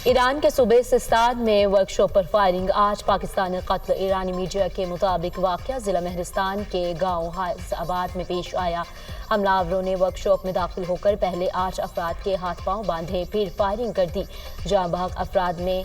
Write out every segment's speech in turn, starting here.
ایران کے صوبے سستان میں ورکشاپ پر فائرنگ، 8 پاکستانی قتل۔ ایرانی میڈیا کے مطابق واقعہ ضلع مہرستان کے گاؤں حائض آباد میں پیش آیا۔ حملہ آوروں نے ورکشاپ میں داخل ہو کر پہلے 8 افراد کے ہاتھ پاؤں باندھے، پھر فائرنگ کر دی۔ جاں بحق افراد میں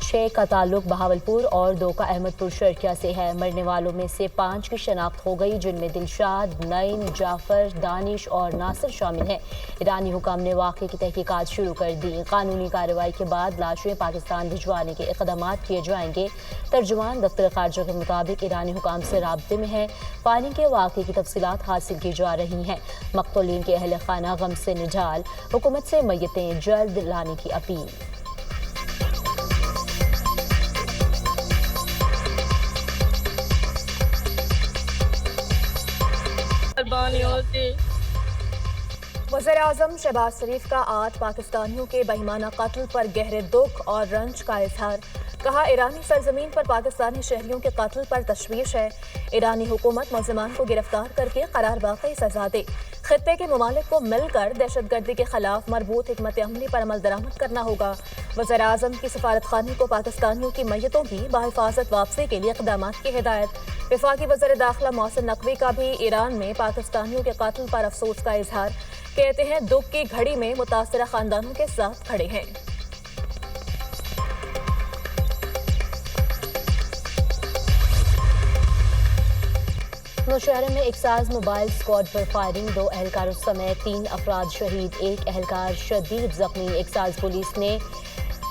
6 کا تعلق بہاولپور اور 2 کا احمد پور شرقیہ سے ہے۔ مرنے والوں میں سے 5 کی شناخت ہو گئی، جن میں دلشاد، نعیم، جعفر، دانش اور ناصر شامل ہیں۔ ایرانی حکام نے واقعے کی تحقیقات شروع کر دی۔ قانونی کارروائی کے بعد لاشیں پاکستان بھجوانے کے اقدامات کیے جائیں گے۔ ترجمان دفتر خارجہ کے مطابق ایرانی حکام سے رابطے میں ہے۔ فائرنگ کے واقعے کی تفصیلات حاصل کی جا رہی ہیں۔ مقتولین کے اہل خانہ غم سے نڈال، حکومت سے میتیں جلد لانے کی اپیل۔ وزیر اعظم شہباز شریف کا 8 پاکستانیوں کے بہیمانہ قتل پر گہرے دکھ اور رنج کا اظہار۔ کہا ایرانی سرزمین پر پاکستانی شہریوں کے قتل پر تشویش ہے۔ ایرانی حکومت ملزمان کو گرفتار کر کے قرار واقعی سزا دے۔ خطے کے ممالک کو مل کر دہشت گردی کے خلاف مربوط حکمت عملی پر عمل درآمد کرنا ہوگا۔ وزیر اعظم کی سفارت خانے کو پاکستانیوں کی میتوں کی بحفاظت واپسی کے لیے اقدامات کی ہدایت۔ وفاقی وزیر داخلہ محسن نقوی کا بھی ایران میں پاکستانیوں کے قتل پر افسوس کا اظہار۔ کہتے ہیں دکھ کی گھڑی میں متاثرہ خاندانوں کے ساتھ کھڑے ہیں۔ نوشہرہ میں ایکسائز موبائل اسکواڈ پر فائرنگ، 2 اہلکاروں سمیت 3 افراد شہید، 1 اہلکار شدید زخمی۔ ایکسائز پولیس نے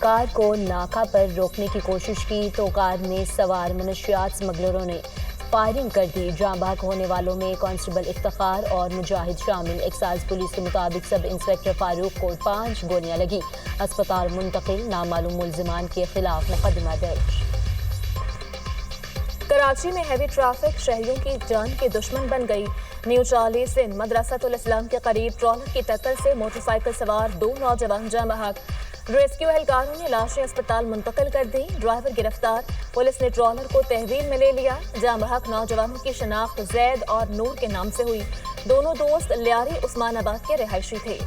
کار کو ناکہ پر روکنے کی کوشش کی تو کار میں سوار منشیات اسمگلروں نے فائرنگ کر دی۔ جاں بحق ہونے والوں میں کانسٹیبل افتخار اور مجاہد شامل۔ ایکسائز پولیس کے مطابق سب انسپکٹر فاروق کو 5 گولیاں لگیں، اسپتال منتقل۔ نامعلوم ملزمان کے خلاف مقدمہ درج۔ کراچی میں ہیوی ٹریفک شہریوں کی جان کے دشمن بن گئی۔ نیو چالی سندھ مدرسۃ الاسلام کے قریب ٹرالر کی ٹکر سے موٹر سائیکل سوار 2 نوجوان جاں بحق۔ ریسکیو اہلکاروں نے لاشیں اسپتال منتقل کر دیں، ڈرائیور گرفتار۔ پولیس نے ٹرالر کو تحویل میں لے لیا۔ جاں بحق نوجوانوں کی شناخت زید اور نور کے نام سے ہوئی۔ دونوں دوست لیاری عثمان آباد کے رہائشی تھے۔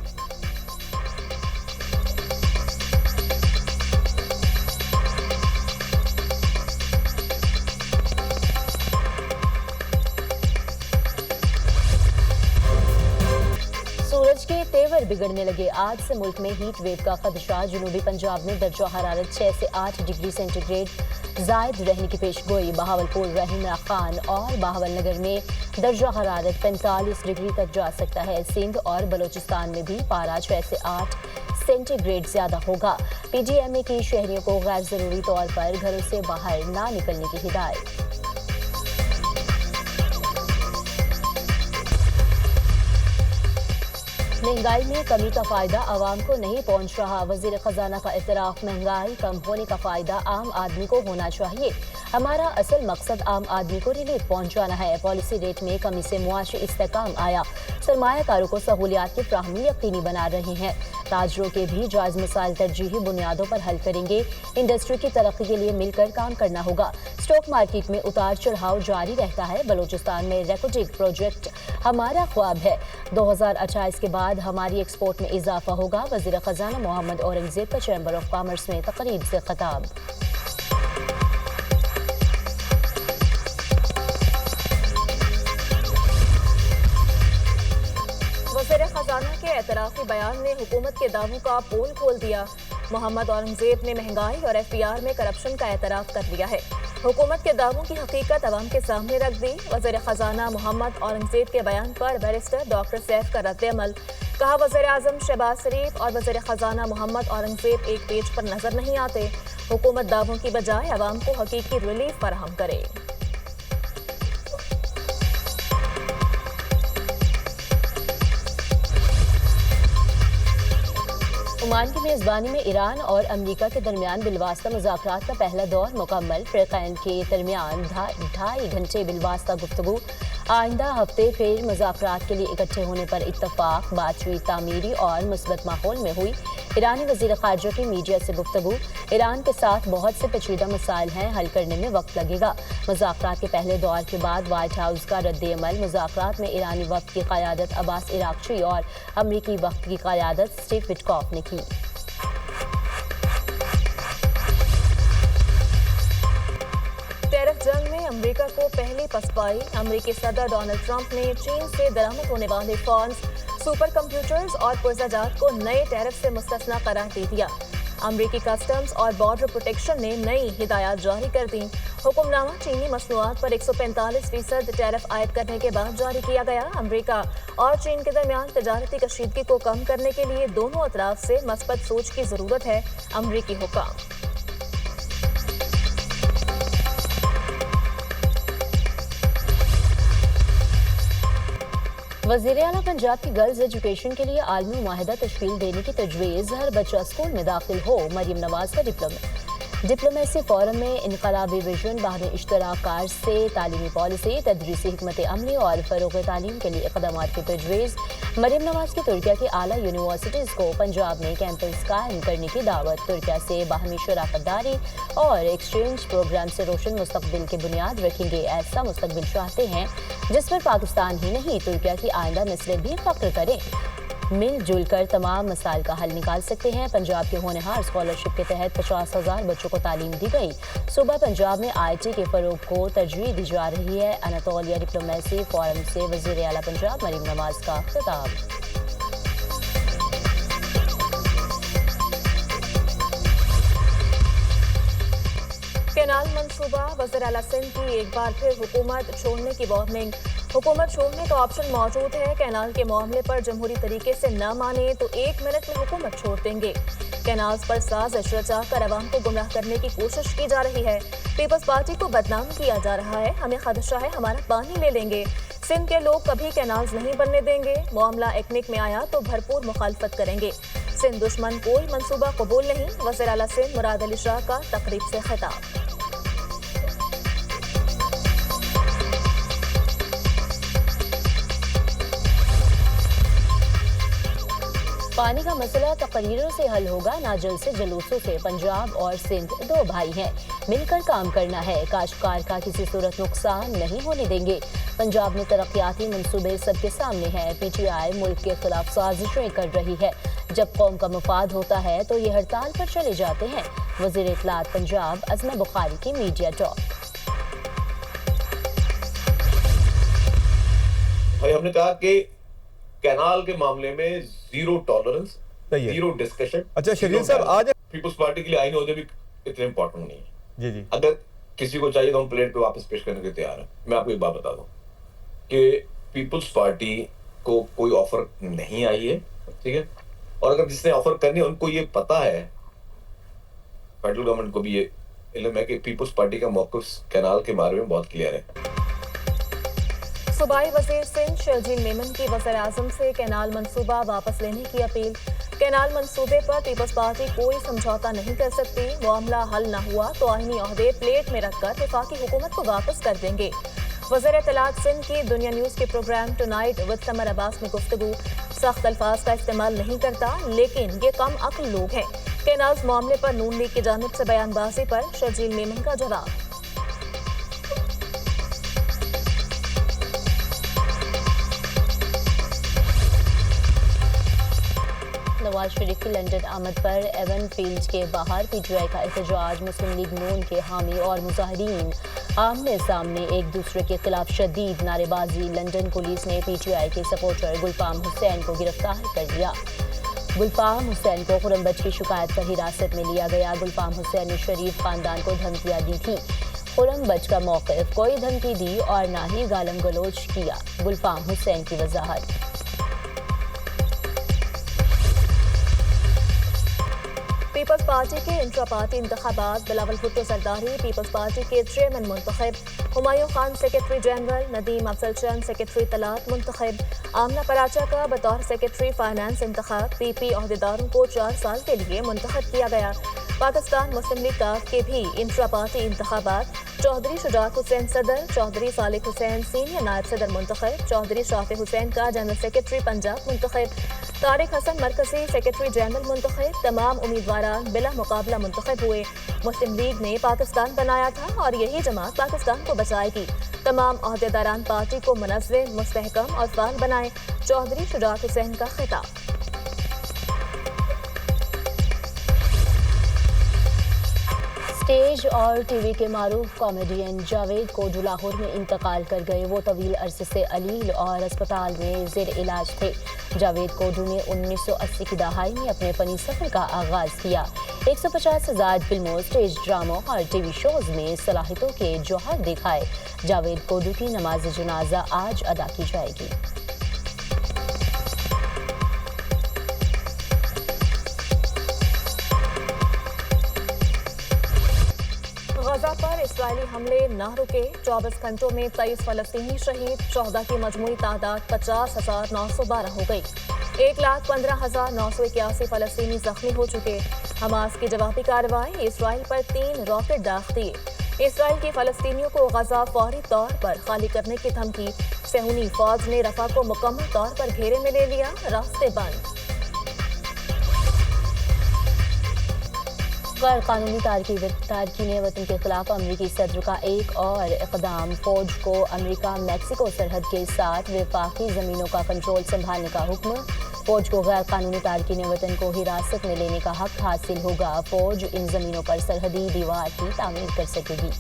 سورج کے تیور بگڑنے لگے، آج سے ملک میں ہیٹ ویو کا خدشہ۔ جنوبی پنجاب میں درجہ حرارت 6 سے 8 ڈگری سینٹی گریڈ زائد رہنے کی پیش گوئی۔ بہاولپور، رحیم خان اور بہاول نگر میں درجہ حرارت 45 ڈگری تک جا سکتا ہے۔ سندھ اور بلوچستان میں بھی پارہ 6 سے 8 سینٹی گریڈ زیادہ ہوگا۔ پی ڈی ایم اے کی شہریوں کو غیر ضروری طور پر گھروں سے باہر نہ نکلنے کی ہدایت۔ مہنگائی میں کمی کا فائدہ عوام کو نہیں پہنچ رہا، وزیر خزانہ کا اعتراف۔ مہنگائی کم ہونے کا فائدہ عام آدمی کو ہونا چاہیے، ہمارا اصل مقصد عام آدمی کو ریلیف پہنچانا ہے۔ پالیسی ریٹ میں کمی سے معاشی استحکام آیا، سرمایہ کاروں کو سہولیات کی فراہمی یقینی بنا رہے ہیں۔ تاجروں کے بھی جائز مسائل ترجیحی بنیادوں پر حل کریں گے۔ انڈسٹری کی ترقی کے لیے مل کر کام کرنا ہوگا۔ اسٹاک مارکیٹ میں اتار چڑھاؤ جاری رہتا ہے۔ بلوچستان میں ریکوٹک پروجیکٹ ہمارا خواب ہے، 2028 کے بعد ہماری ایکسپورٹ میں اضافہ ہوگا۔ وزیر خزانہ محمد اورنگزیب کا چیمبر آف کامرس میں تقریب سے خطاب۔ وزیر خزانہ کے اعترافی بیان نے حکومت کے دعووں کا پول کھول دیا۔ محمد اورنگزیب نے مہنگائی اور ایف پی آر میں کرپشن کا اعتراف کر لیا ہے۔ حکومت کے دعووں کی حقیقت عوام کے سامنے رکھ دی۔ وزیر خزانہ محمد اورنگزیب کے بیان پر بیرسٹر ڈاکٹر سیف کا رد عمل۔ کہا وزیر اعظم شہباز شریف اور وزیر خزانہ محمد اورنگزیب ایک پیج پر نظر نہیں آتے۔ حکومت دعووں کی بجائے عوام کو حقیقی ریلیف فراہم کرے۔ عمان کی میزبانی میں ایران اور امریکہ کے درمیان بالواسطہ مذاکرات کا پہلا دور مکمل۔ فریقین کے درمیان 2.5 گھنٹے بالواسطہ گفتگو۔ آئندہ ہفتے پھر مذاکرات کے لیے اکٹھے ہونے پر اتفاق۔ بات چیت تعمیری اور مثبت ماحول میں ہوئی۔ ایرانی وزیر خارجہ کی میڈیا سے گفتگو۔ ایران کے ساتھ بہت سے پیچیدہ مسائل ہیں، حل کرنے میں وقت لگے گا۔ مذاکرات کے پہلے دور کے بعد وائٹ ہاؤس کا رد عمل۔ مذاکرات میں ایرانی وفد کی قیادت عباس عراقچی اور امریکی وفد کی قیادت اسٹیو وٹکاف نے کی۔ अमेरिका को पहली पसपाई। अमेरिकी सदर डोनाल्ड ट्रंप ने चीन से दरामद होने वाले फोन्स, सुपर कंप्यूटर्स और पुर्जाजात को नए टैरिफ से मुस्तस्ना करार दे दिया। अमेरिकी कस्टम्स और बॉर्डर प्रोटेक्शन ने नई हिदायत जारी कर दी। हुक्मनामा चीनी मसनूआत पर 145% टैरिफ आयद करने के बाद जारी किया गया। अमेरिका और चीन के दरमियान तजारती कशीदगी को कम करने के लिए दोनों अतराफ से मस्बत सोच की जरूरत है। अमेरिकी हुक्म। वज़ीर-ए-आला पंजाब की गर्ल्स एजुकेशन के लिए आलमी मुआहदा तश्कील देने की तजवीज़। हर बच्चा स्कूल में दाखिल हो। मरीम नवाज का डिप्लोमेसी फोरम में इनकलाबी विजन, बाहमी इश्तराक कार से तालीमी पॉलिसी, तदरीसी हिकमत अमली और फ़रोग़ तालीम के लिए इक़दाम की तजवीज़। मरीम नवाज की तुर्किया की आला यूनिवर्सिटीज़ को पंजाब में कैंपस कायम करने की दावत। तुर्किया से बाहमी शराकत दारी और एक्सचेंज प्रोग्राम से रोशन मुस्तक़बिल की बुनियाद रखेंगे। ऐसा मुस्तक़बिल चाहते हैं जिस पर पाकिस्तान ही नहीं तुर्किया की आइंदा नस्लें भी फ़ख्र करें। मिलजुल कर तमाम मसाइल का हल निकाल सकते हैं। पंजाब के होनहार स्कॉलरशिप के तहत 50,000 बच्चों को तालीम दी गई। सूबा पंजाब में IT के फ़रोग़ को तरजीह दी जा रही है। अनातोलिया डिप्लोमेसी फोरम से वज़ीर-ए-आला पंजाब मरीम नवाज का खिताब। कैनाल मंसूबा, वज़ीर-ए-आला सिंध की एक बार फिर हुकूमत छोड़ने की वार्निंग। हुकूमत छोड़ने का ऑप्शन मौजूद है। कैनाल के मामले पर जमहूरी तरीके से न माने तो 1 मिनट में हुकूमत छोड़ देंगे। कैनाल्स पर साजिश रचाकर अवाम को गुमराह करने की कोशिश की जा रही है। पीपल्स पार्टी को बदनाम किया जा रहा है। हमें खदशा है हमारा पानी ले लेंगे। सिंध के लोग कभी कैनाल्स नहीं बनने देंगे। मामला एक्निक में आया तो भरपूर मुखालफत करेंगे। सिंध दुश्मन कोई मंसूबा कबूल नहीं। वज़ीर-ए-आला सिंध मुराद अली शाह का तकरीब से खिताब। पानी का मसला तकरीरों से हल होगा, ना जल से जुलूसों से। पंजाब और सिंध दो भाई हैं, मिलकर काम करना है। काश्तकार का किसी सूरत नुकसान नहीं होने देंगे। पंजाब में तरक्याती मंसूबे सबके सामने हैं। PTI मुल्क के खिलाफ साजिशें कर रही है। जब कौम का मफाद होता है तो ये हड़ताल पर चले जाते हैं। वज़ीर इत्तलात पंजाब अज़मा बुखारी की मीडिया टॉक। भाई हमने कहा कि कैनाल के मामले में जीरो टॉलरेंस, जीरो डिस्कशन। अच्छा शरीर साहब, आज पीपल्स पार्टी के लिए आईन होते भी इतने इंपॉर्टेंट नहीं है। जी जी, अगर किसी को चाहिए तो हम प्लेट पे वापस पेश करने के तैयार हैं। मैं आपको एक बात बता दूं कि पीपल्स पार्टी को कोई ऑफर नहीं आई है, ठीक है। और अगर जिसने ऑफर करनी है उनको ये पता है, फेडरल गवर्नमेंट को भी ये इल्म है कि पीपल्स पार्टी का मौक़िफ़ कैनाल के बारे में बहुत क्लियर है। सूबाई वज़ीर सिंध शर्जील मेमन की वज़ीर-ए-आज़म से कैनाल मंसूबा वापस लेने की अपील। कैनाल मंसूबे पर पीपल्स पार्टी कोई समझौता नहीं कर सकती। मामला हल न हुआ तो आईनी ओहदे प्लेट में रखकर वफाकी हुकूमत को वापस कर देंगे। वज़ीर इत्तलात सिंध की दुनिया न्यूज़ के program tonight with Samar Abbas में गुफ्तगू। सख्त अल्फाज का इस्तेमाल नहीं करता, लेकिन ये कम अक्ल लोग हैं। कैनाल्स मामले पर नून लीग की जानिब से बयानबाजी पर शर्जील मेमन का जवाब। नवाज शरीफ की लंदन आमद पर एवन फील्ड के बाहर PTI का एहतजाज। मुस्लिम लीग नून के हामी और मुजाहिरीन आमने सामने एक दूसरे के खिलाफ शदीद नारेबाजी। लंदन पुलिस ने PTI के सपोर्टर गुलफाम हुसैन को गिरफ्तार कर लिया। गुलफाम हुसैन को खुरम बच की शिकायत पर हिरासत में लिया गया। गुलफाम हुसैन ने शरीफ खानदान को धमकियां दी थी। खुरम बच का मौक़िफ़, कोई धमकी दी और ना ही गालम गलोच किया। गुलफाम हुसैन की वजाहत। पीपल्स पार्टी के इंट्रा पार्टी इंतखाबात। बिलावल भुट्टो सरदारी पीपल्स पार्टी के चेयरमैन मुंतखब। Humayun Khan secretary general. Nadeem Afzal Chand secretary तलात मुंतखब। आमना पराचा का बतौर सेक्रेटरी फाइनेंस इंतखाब। PP अहदेदारों को 4 साल के लिए मुंतखब किया गया। पाकिस्तान मुस्लिम लीग काफ के भी इंट्रा पार्टी इंतखाबात। चौधरी शुजात हुसैन सदर, चौधरी सालिक हुसैन सीनियर नायब सदर मुंतखब। चौधरी शाफी हुसैन का जनरल सेक्रेटरी पंजाब मुंतखब। तारिक हसन मरकजी सेक्रेटरी जनरल मुंतखब। तमाम उम्मीदवारान बिला मुकाबला मुंतखब हुए। मुस्लिम लीग ने पाकिस्तान बनाया था और यही जमात पाकिस्तान को बचाएगी। तमाम अहदेदारान पार्टी को मुनज़्ज़म, मुस्तहकम और फाल बनाए। चौधरी शुजात हुसैन का खिताब। स्टेज और टीवी के मारूफ कॉमेडियन जावेद कोडू लाहौर में इंतकाल कर गए। वो तवील अरसे से अलील और अस्पताल में जेर इलाज थे। जावेद कोडू ने 1980 की दहाई में अपने फनी सफर का आगाज किया। 150 से ज्यादा फिल्मों, स्टेज ड्रामों और टीवी शोज में सलाहियतों के जौहर दिखाए। जावेद कोडू की नमाज जनाजा आज अदा की जाएगी। गजा पर इसराइली हमले न रुके। 24 घंटों में 23 फलस्तीनी शहीद, 14 की मजमूई तादाद 50,912 हो गई। 1,15,981 फलस्तीनी जख्मी हो चुके। हमास की जवाबी कार्रवाई, इसराइल पर 3 रॉकेट दाग दिए। इसराइल की फलस्तीनियों को गजा फौरी तौर पर खाली करने की धमकी। सेहूनी फौज ने रफा को मुकम्मल तौर पर घेरे में ले लिया, रास्ते बंद। गैर कानूनी तारकीन वतन के खिलाफ अमरीकी सदर का एक और इकदाम। फौज को अमरीका मैक्सिको सरहद के साथ वफाकी जमीनों का कंट्रोल संभालने का हुक्म। फौज को गैर कानूनी तारकीन वतन को हिरासत में लेने का हक हासिल होगा। फौज इन जमीनों पर सरहदी दीवार की तामीर कर सकेगी।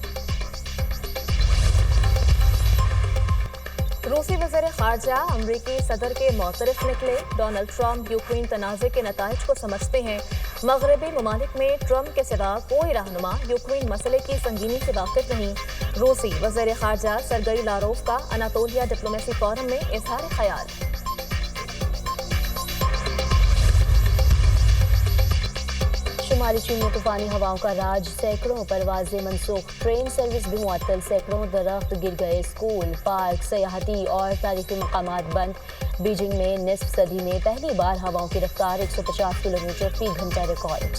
रूसी वज़ीर ख़ारजा अमरीकी सदर के मौतरफ निकले। डोनाल्ड ट्रंप यूक्रेन तनाज़े के नताइज को समझते हैं। मगरबी ममालिक में ट्रंप के सिवा कोई रहनुमा यूक्रेन मसले की संगीनी से वाकिफ नहीं। रूसी वज़ीर ख़ारजा सरगई लारोव का अनातोलिया डिप्लोमेसी फोरम में इजहार ख्याल। शुमाली चीन में तूफानी हवाओं का राज, सैकड़ों परवाजें मनसूख, ट्रेन सर्विस भी मुअत्तल, सैकड़ों दरख्त गिर गए, स्कूल, पार्क, सयाहती और तारीखी मकामात बंद। बीजिंग में निस्फ सदी में पहली बार हवाओं की रफ्तार 150 किलोमीटर फी घंटा रिकॉर्ड।